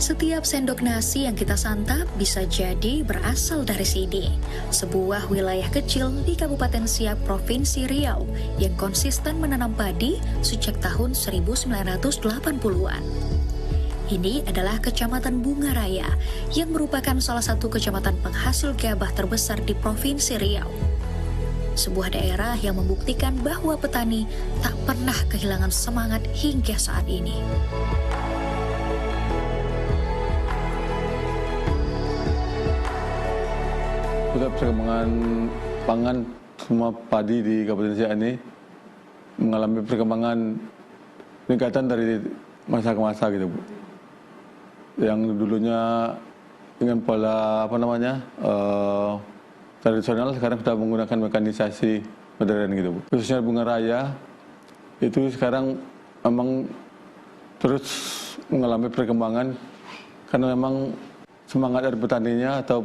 Setiap sendok nasi yang kita santap bisa jadi berasal dari sini. Sebuah wilayah kecil di Kabupaten Siak, Provinsi Riau yang konsisten menanam padi sejak tahun 1980-an. Ini adalah Kecamatan Bungaraya yang merupakan salah satu kecamatan penghasil gabah terbesar di Provinsi Riau. Sebuah daerah yang membuktikan bahwa petani tak pernah kehilangan semangat hingga saat ini. Pusat perkembangan pangan semua padi di Kabupaten Siak ini mengalami perkembangan peningkatan dari masa ke masa gitu, Bu. Yang dulunya dengan pola tradisional sekarang sudah menggunakan mekanisasi modern gitu, Bu. Khususnya Bungaraya itu sekarang memang terus mengalami perkembangan karena memang semangat dari petaninya atau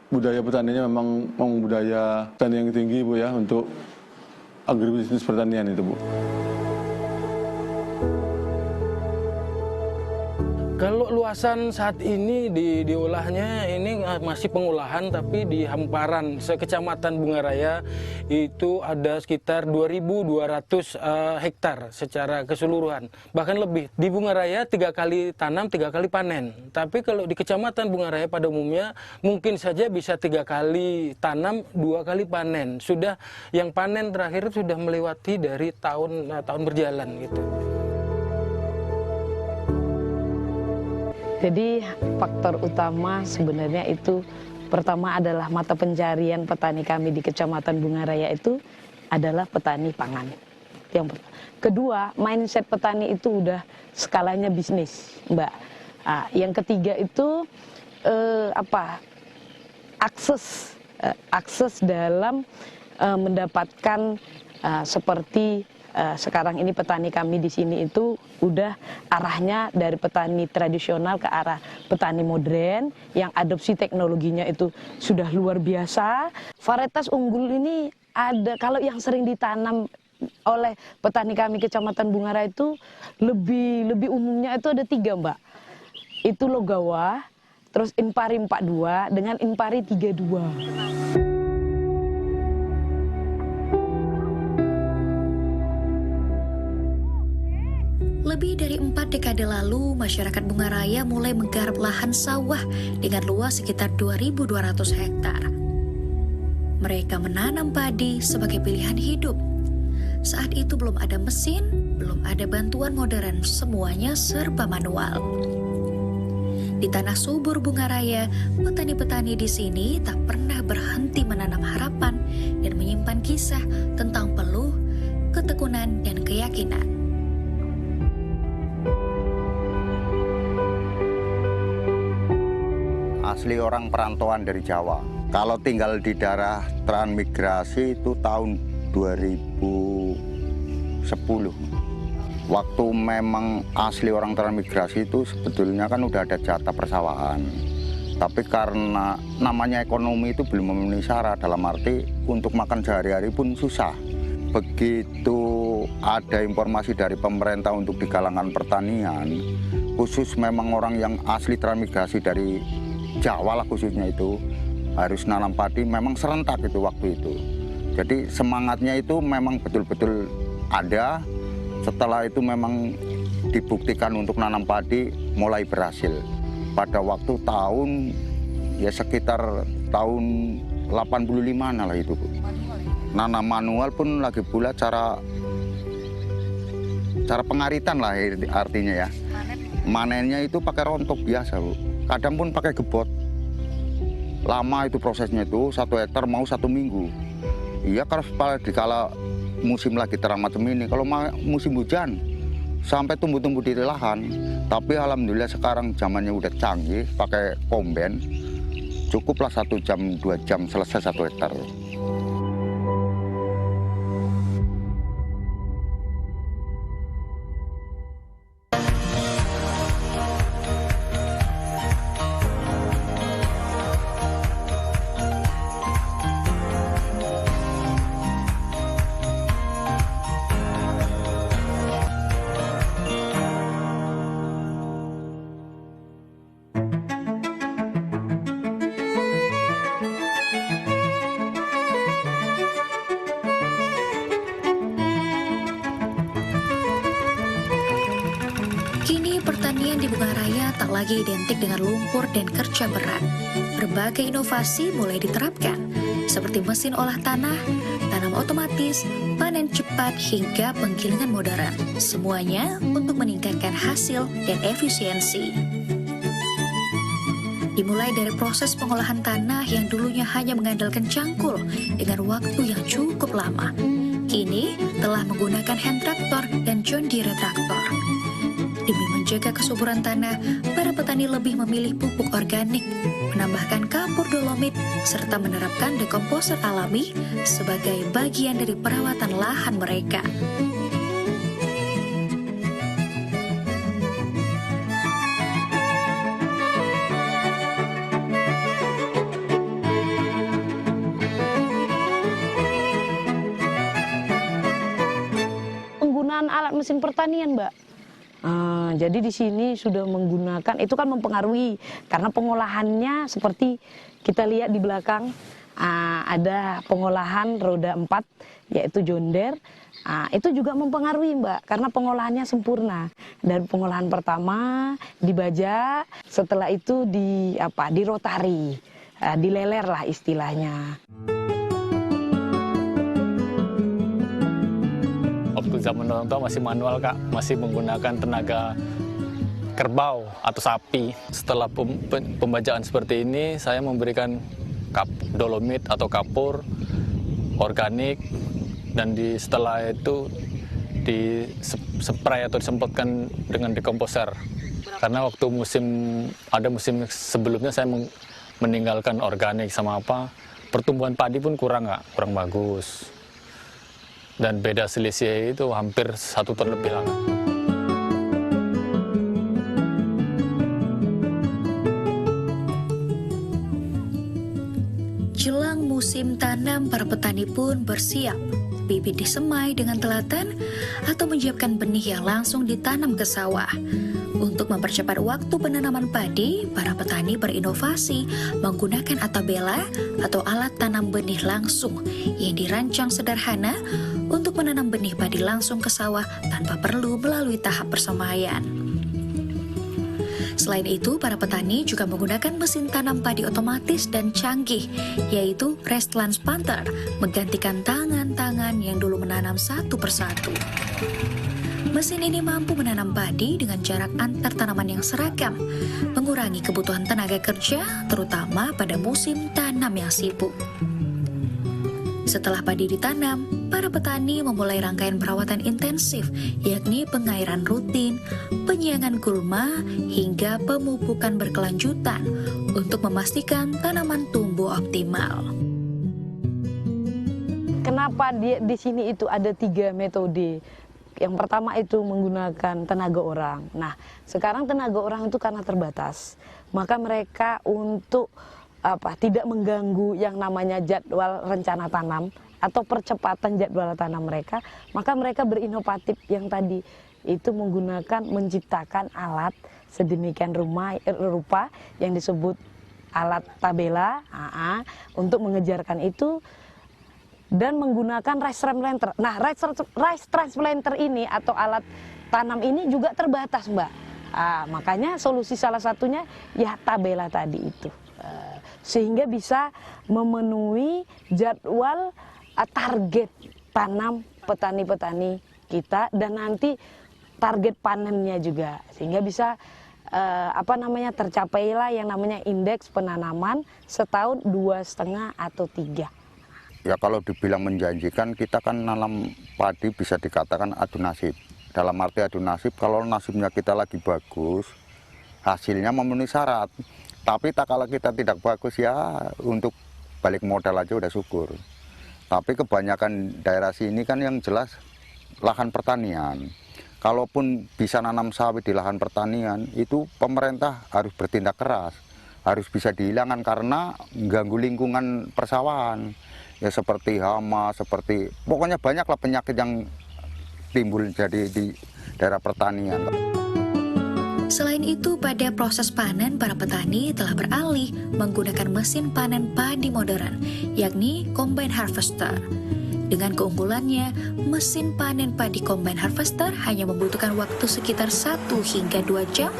budaya petaninya memang budaya petani yang tinggi, Bu, ya, untuk agribisnis pertanian itu, Bu. Kalau luasan saat ini diolahnya ini masih pengolahan, tapi di hamparan sekecamatan Bungaraya itu ada sekitar 2.200 hektar secara keseluruhan. Bahkan lebih. Di Bungaraya 3 kali tanam, 3 kali panen. Tapi kalau di kecamatan Bungaraya pada umumnya mungkin saja bisa 3 kali tanam, 2 kali panen. Sudah yang panen terakhir sudah melewati dari tahun berjalan gitu. Jadi faktor utama sebenarnya itu pertama adalah mata pencarian petani kami di Kecamatan Bungaraya itu adalah petani pangan. Yang pertama. Kedua, mindset petani itu udah skalanya bisnis, Mbak. Yang ketiga itu akses dalam mendapatkan seperti sekarang ini petani kami di sini itu udah arahnya dari petani tradisional ke arah petani modern yang adopsi teknologinya itu sudah luar biasa. Varietas unggul ini ada, kalau yang sering ditanam oleh petani kami Kecamatan Bungaraya itu lebih umumnya itu ada 3, Mbak. Itu Logawa, terus Impari 42 dengan Impari 32. Lebih dari 4 dekade lalu, masyarakat Bungaraya mulai menggarap lahan sawah dengan luas sekitar 2.200 hektar. Mereka menanam padi sebagai pilihan hidup. Saat itu belum ada mesin, belum ada bantuan modern, semuanya serba manual. Di tanah subur Bungaraya, petani-petani di sini tak pernah berhenti menanam harapan dan menyimpan kisah tentang peluh, ketekunan, dan keyakinan. Asli orang perantauan dari Jawa. Kalau tinggal di daerah transmigrasi itu tahun 2010. Waktu memang asli orang transmigrasi itu sebetulnya kan udah ada jatah persawahan. Tapi karena namanya ekonomi itu belum memenuhi syarat, dalam arti untuk makan sehari-hari pun susah. Begitu ada informasi dari pemerintah untuk di kalangan pertanian, khusus memang orang yang asli transmigrasi dari Jawa lah khususnya itu harus nanam padi, memang serentak itu waktu itu. Jadi semangatnya itu memang betul-betul ada. Setelah itu memang dibuktikan untuk nanam padi mulai berhasil. Pada waktu tahun ya sekitar tahun 85-an lah itu, Bu. Nanam manual pun lagi pula cara pengaritan lah artinya ya. Manennya itu pakai rontok biasa, Bu. Kadang pun pakai gebot. Lama itu prosesnya itu, 1 hektar mau 1 minggu. Iya, kalau musim lagi terang macam ini, kalau musim hujan sampai tumbuh-tumbuh di lahan. Tapi alhamdulillah sekarang zamannya udah canggih, pakai komben. Cukuplah 1 jam, 2 jam selesai 1 hektar. pertanian di Bungaraya tak lagi identik dengan lumpur dan kerja berat. Berbagai inovasi mulai diterapkan, seperti mesin olah tanah, tanam otomatis, panen cepat, hingga penggilingan modern. Semuanya untuk meningkatkan hasil dan efisiensi. Dimulai dari proses pengolahan tanah yang dulunya hanya mengandalkan cangkul dengan waktu yang cukup lama. Kini telah menggunakan hand traktor dan John Deere traktor. Demi menjaga kesuburan tanah, para petani lebih memilih pupuk organik, menambahkan kapur dolomit, serta menerapkan dekomposer alami sebagai bagian dari perawatan lahan mereka. Penggunaan alat mesin pertanian, Mbak. Jadi di sini sudah menggunakan, itu kan mempengaruhi karena pengolahannya seperti kita lihat di belakang, ada pengolahan roda 4 yaitu John Deere. Itu juga mempengaruhi, Mbak, karena pengolahannya sempurna. Dari pengolahan pertama dibajak, setelah itu di rotari, dileler lah istilahnya. Waktu zaman orang tua masih manual, Kak, masih menggunakan tenaga kerbau atau sapi. Setelah pembajaan seperti ini, saya memberikan dolomit atau kapur organik, dan setelah itu spray atau disemprotkan dengan dekomposer. Karena waktu ada musim sebelumnya saya meninggalkan organik sama pertumbuhan padi pun kurang bagus. Dan beda selisih itu hampir 1 ton lebih lah. Jelang musim tanam, para petani pun bersiap. Bibit disemai dengan telatan atau menyiapkan benih yang langsung ditanam ke sawah. Untuk mempercepat waktu penanaman padi, para petani berinovasi menggunakan atabela atau alat tanam benih langsung yang dirancang sederhana untuk menanam benih padi langsung ke sawah tanpa perlu melalui tahap persemaian. Selain itu, para petani juga menggunakan mesin tanam padi otomatis dan canggih, yaitu Restlandsplanter, menggantikan tangan-tangan yang dulu menanam satu persatu. Mesin ini mampu menanam padi dengan jarak antar tanaman yang seragam, mengurangi kebutuhan tenaga kerja, terutama pada musim tanam yang sibuk. Setelah padi ditanam, para petani memulai rangkaian perawatan intensif, yakni pengairan rutin, penyiangan gulma, hingga pemupukan berkelanjutan untuk memastikan tanaman tumbuh optimal. Kenapa di sini itu ada 3 metode? Yang pertama itu menggunakan tenaga orang. Nah, sekarang tenaga orang itu karena terbatas, maka mereka untuk tidak mengganggu yang namanya jadwal rencana tanam atau percepatan jadwal tanam mereka, maka mereka berinovatif yang tadi itu menciptakan alat sedemikian rupa yang disebut alat tabela untuk mengejarkan itu, dan menggunakan rice transplanter. Nah, rice transplanter ini atau alat tanam ini juga terbatas, Mbak. Makanya solusi salah satunya ya tabela tadi itu. Sehingga bisa memenuhi jadwal target tanam petani-petani kita, dan nanti target panennya juga, sehingga bisa tercapailah yang namanya indeks penanaman setahun 2,5 atau 3. Ya kalau dibilang menjanjikan, kita kan nanam padi bisa dikatakan adu nasib. Dalam arti adu nasib, kalau nasibnya kita lagi bagus, hasilnya memenuhi syarat. Tapi tak kalau kita tidak bagus, ya untuk balik modal aja udah syukur. Tapi kebanyakan daerah sini kan yang jelas lahan pertanian. Kalaupun bisa nanam sawit di lahan pertanian, itu pemerintah harus bertindak keras. Harus bisa dihilangkan karena mengganggu lingkungan persawahan. Ya seperti hama, pokoknya banyaklah penyakit yang timbul jadi di daerah pertanian. Selain itu, pada proses panen, para petani telah beralih menggunakan mesin panen padi modern, yakni combine harvester. Dengan keunggulannya, mesin panen padi combine harvester hanya membutuhkan waktu sekitar 1 hingga 2 jam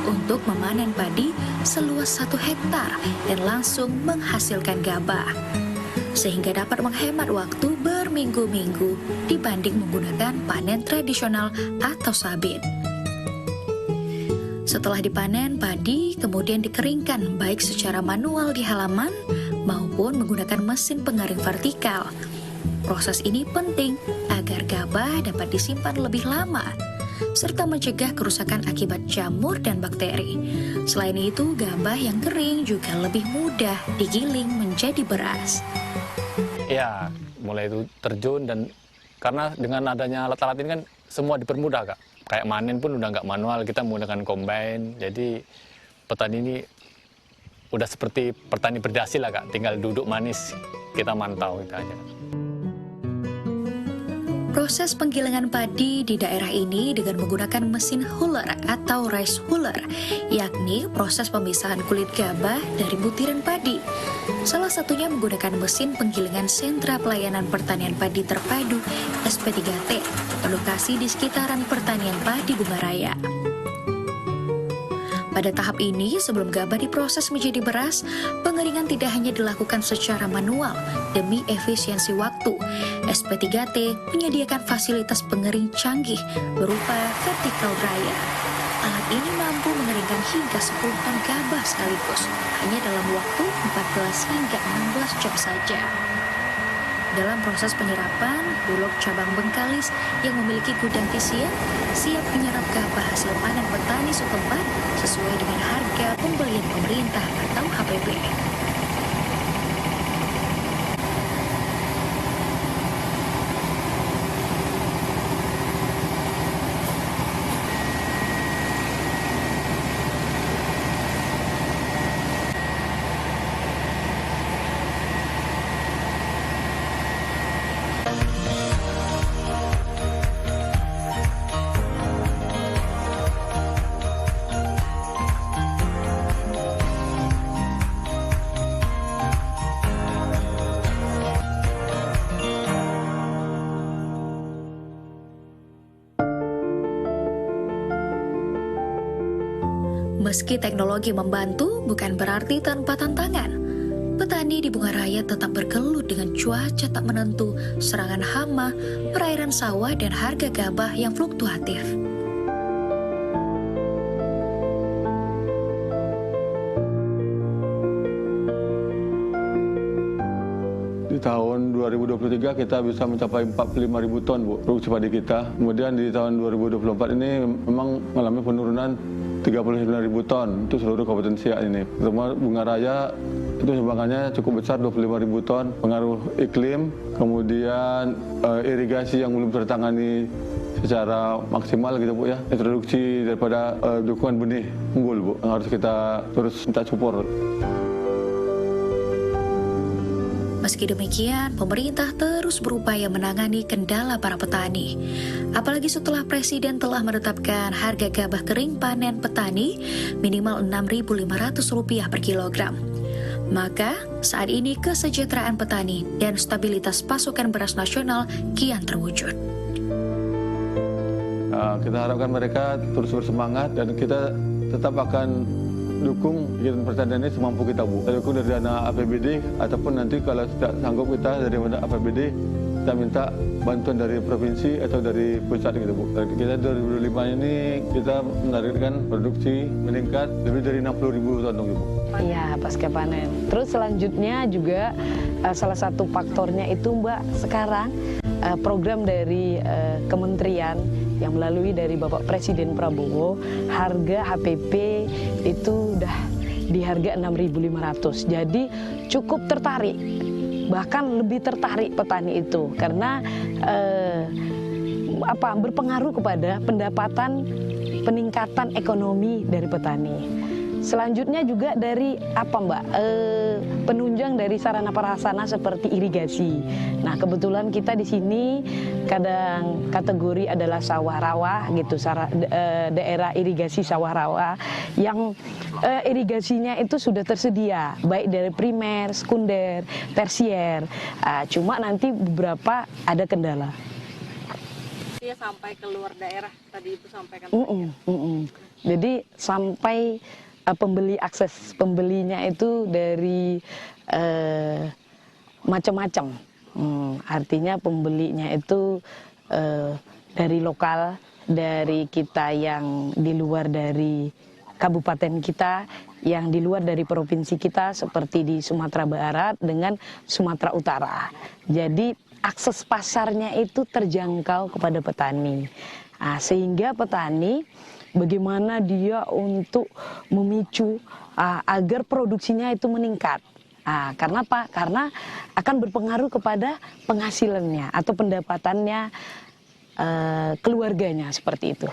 untuk memanen padi seluas 1 hektar dan langsung menghasilkan gabah, sehingga dapat menghemat waktu berminggu-minggu dibanding menggunakan panen tradisional atau sabit. Setelah dipanen, padi kemudian dikeringkan baik secara manual di halaman maupun menggunakan mesin pengering vertikal. Proses ini penting agar gabah dapat disimpan lebih lama, serta mencegah kerusakan akibat jamur dan bakteri. Selain itu, gabah yang kering juga lebih mudah digiling menjadi beras. Ya, mulai itu terjun, dan karena dengan adanya alat-alat ini kan semua dipermudah, Kak. Kayak manen pun udah nggak manual, kita menggunakan combine. Jadi petani ini udah seperti petani berdasi lah, Kak. Tinggal duduk manis, kita mantau gitu aja. Proses penggilingan padi di daerah ini dengan menggunakan mesin huller atau rice huller, yakni proses pemisahan kulit gabah dari butiran padi. Salah satunya menggunakan mesin penggilingan Sentra Pelayanan Pertanian Padi Terpadu SP3T, berlokasi di sekitaran pertanian padi Bungaraya. Pada tahap ini, sebelum gabah diproses menjadi beras, pengeringan tidak hanya dilakukan secara manual demi efisiensi waktu. SP3T menyediakan fasilitas pengering canggih berupa vertical dryer. Alat ini mampu mengeringkan hingga 10 ton gabah sekaligus, hanya dalam waktu 14 hingga 16 jam saja. Dalam proses penyerapan, Bulog cabang Bengkalis yang memiliki gudang tisian siap menyerap gabah hasil panen petani setempat sesuai dengan harga pembelian pemerintah atau HPP. Meski teknologi membantu, bukan berarti tanpa tantangan. Petani di Bungaraya tetap bergelut dengan cuaca tak menentu, serangan hama, perairan sawah, dan harga gabah yang fluktuatif. Di tahun 2023 kita bisa mencapai 45.000 ton, Bu, produksi padi kita. Kemudian di tahun 2024 ini memang mengalami penurunan 39.000 ton untuk seluruh Kabupaten Siak ini. Terutama Bungaraya itu sumbangannya cukup besar, 25.000 ton. Pengaruh iklim, kemudian irigasi yang belum tertangani secara maksimal gitu, Bu, ya. Introduksi daripada dukungan benih unggul, Bu, yang harus kita terus minta support. Meski demikian, pemerintah terus berupaya menangani kendala para petani. Apalagi setelah Presiden telah menetapkan harga gabah kering panen petani minimal Rp6.500 per kilogram. Maka, saat ini kesejahteraan petani dan stabilitas pasokan beras nasional kian terwujud. Kita harapkan mereka terus bersemangat dan kita tetap akan dukung kegiatan pertanian ini semampu kita, Bu. Kita dukung dari dana APBD ataupun nanti kalau tidak sanggup kita dari dana APBD, kita minta bantuan dari provinsi atau dari pusat gitu, Bu. Kita 2025 ini kita menargetkan produksi meningkat lebih dari 60.000 ton, Bu. Iya, pasca panen. Terus selanjutnya juga salah satu faktornya itu, Mbak, sekarang program dari kementerian yang melalui dari Bapak Presiden Prabowo, harga HPP itu udah di harga 6.500. Jadi cukup tertarik, bahkan lebih tertarik petani itu karena berpengaruh kepada pendapatan peningkatan ekonomi dari petani. Selanjutnya juga dari apa Mbak, penunjang dari sarana prasarana seperti irigasi. Nah kebetulan kita di sini kadang kategori adalah sawah rawa gitu, daerah irigasi sawah rawa yang irigasinya itu sudah tersedia baik dari primer, sekunder, tersier. Cuma nanti beberapa ada kendala. Dia sampai keluar daerah tadi itu sampaikan. Jadi sampai akses pembelinya itu dari macam-macam. Artinya pembelinya itu dari lokal, dari kita yang di luar dari kabupaten kita, yang di luar dari provinsi kita seperti di Sumatera Barat dengan Sumatera Utara. Jadi akses pasarnya itu terjangkau kepada petani. Sehingga petani bagaimana dia untuk memicu agar produksinya itu meningkat. Karena apa? Karena akan berpengaruh kepada penghasilannya atau pendapatannya keluarganya seperti itu.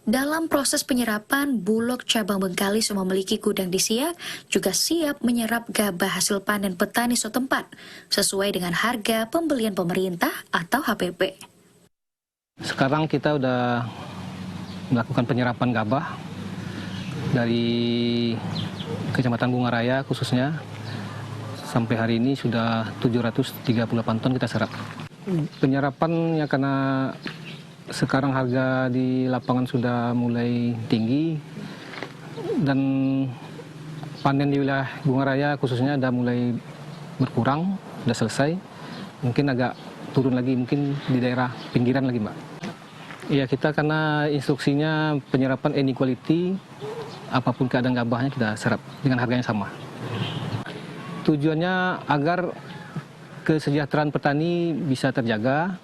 Dalam proses penyerapan, Bulog cabang Bengkalis yang memiliki gudang di Siak juga siap menyerap gabah hasil panen petani setempat sesuai dengan harga pembelian pemerintah atau HPP. Sekarang kita udah melakukan penyerapan gabah dari Kecamatan Bungaraya khususnya. Sampai hari ini sudah 738 ton kita serap. Penyerapan ya karena sekarang harga di lapangan sudah mulai tinggi dan panen di wilayah Bungaraya khususnya sudah mulai berkurang, sudah selesai. Mungkin agak turun lagi, mungkin di daerah pinggiran lagi, Mbak. Iya, kita karena instruksinya penyerapan inequality, apapun keadaan gabahnya kita serap dengan harganya sama. Tujuannya agar kesejahteraan petani bisa terjaga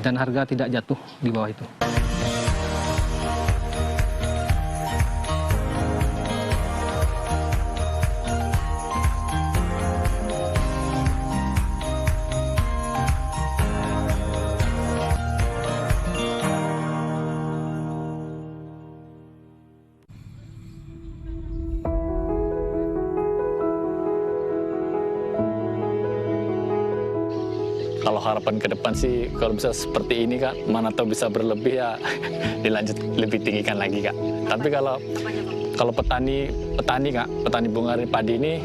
dan harga tidak jatuh di bawah itu. Kalau harapan ke depan sih, kalau bisa seperti ini Kak, mana tahu bisa berlebih ya dilanjut lebih tinggikan lagi Kak. Tapi kalau petani Kak, petani bunga padi ini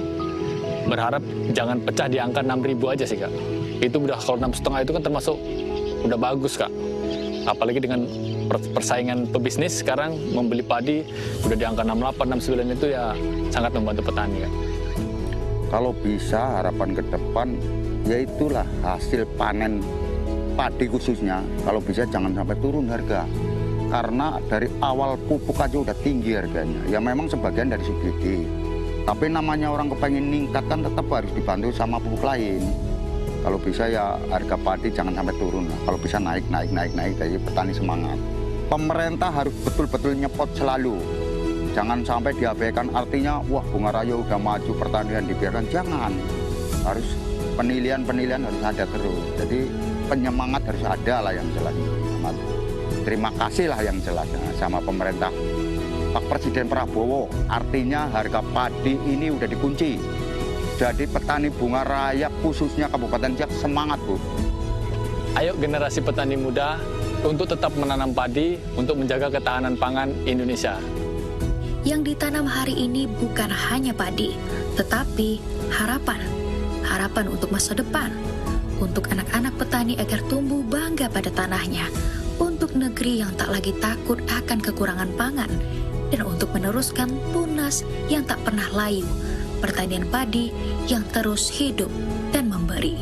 berharap jangan pecah di angka 6.000 aja sih Kak. Itu udah, kalau 6,5 itu kan termasuk udah bagus Kak. Apalagi dengan persaingan pebisnis sekarang membeli padi udah di angka 68, 69 itu ya sangat membantu petani Kak. Kalau bisa harapan ke depan ya itulah hasil panen padi khususnya, kalau bisa jangan sampai turun harga. Karena dari awal pupuk aja udah tinggi harganya. Ya memang sebagian dari subsidi. Tapi namanya orang kepengen ningkat kan tetap harus dibantu sama pupuk lain. Kalau bisa ya harga padi jangan sampai turun lah. Kalau bisa naik, jadi petani semangat. Pemerintah harus betul-betul nyepot selalu. Jangan sampai diabaikan, artinya wah Bungaraya udah maju pertanian dibiarkan, jangan. Harus penilaian harus ada terus. Jadi penyemangat harus ada lah yang jelas. Terima kasih lah yang jelas sama pemerintah Pak Presiden Prabowo. Artinya harga padi ini udah dikunci. Jadi petani Bungaraya khususnya Kabupaten Siak semangat Bu. Ayo generasi petani muda untuk tetap menanam padi untuk menjaga ketahanan pangan Indonesia. Yang ditanam hari ini bukan hanya padi, tetapi harapan untuk masa depan, untuk anak-anak petani agar tumbuh bangga pada tanahnya, untuk negeri yang tak lagi takut akan kekurangan pangan, dan untuk meneruskan tunas yang tak pernah layu, pertanian padi yang terus hidup dan memberi.